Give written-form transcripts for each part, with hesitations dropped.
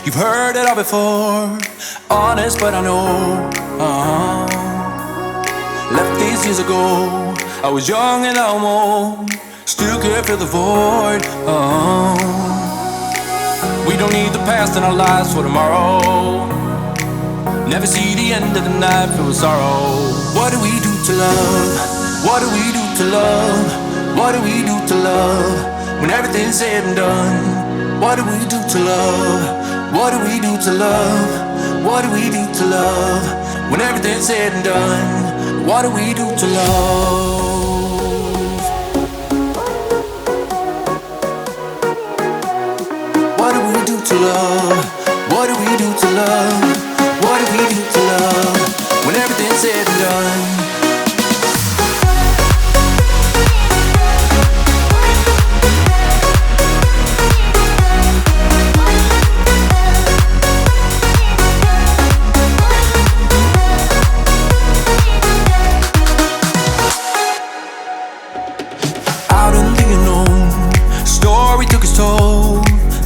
You've heard it all before, honest but I know. Left these years ago, I was young and I'm old, still can't fill the void. We don't need the past in our lives for tomorrow. Never see the end of the night filled with sorrow. What do we do to love? What do we do to love? What do we do to love? When everything's said and done, what do we do to love? What do we do to love? What do we do to love? When everything's said and done, what do we do to love? What do we do to love? What do we do to love? What do we do to love? When everything's said and done.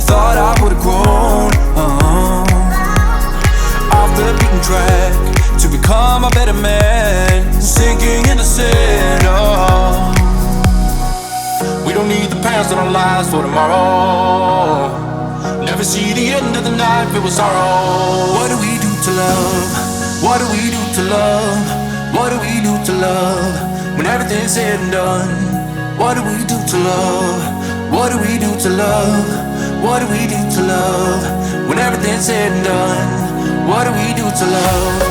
Thought I would've grown off the beaten track to become a better man, sinking in the sand. We don't need the past in our lives for tomorrow. Never see the end of the night filled with sorrow. What do we do to love? What do we do to love? What do we do to love? When everything's said and done, what do we do to love? What do we do to love? What do we do to love? When everything's said and done, what do we do to love?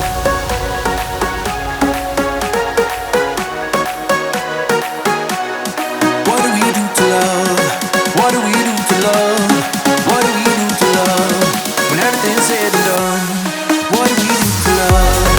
What do we do to love? What do we do to love? What do we do to love? When everything's said and done, what do we do to love?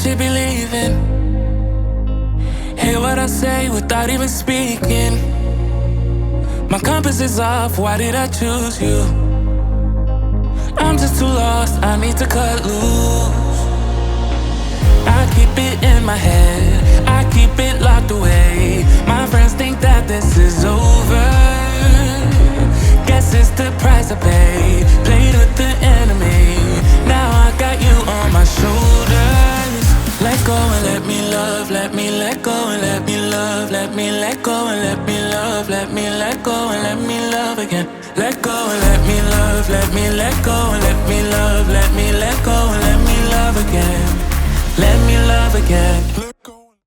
should be leaving. Hear what I say without even speaking. My compass is off, why did I choose you? I'm just too lost, I need to cut loose. I keep it in my head, I keep it locked away. My friends think that this is over. Guess it's the price I paid. Played with the enemy, now I got you on my shoulders. Let go and let me love, let me let go and let me love. Let me let go and let me love, let me let go and let me love again. Let go and let me love, let me let go and let me love. Let me let go and let me love again. Let me love again.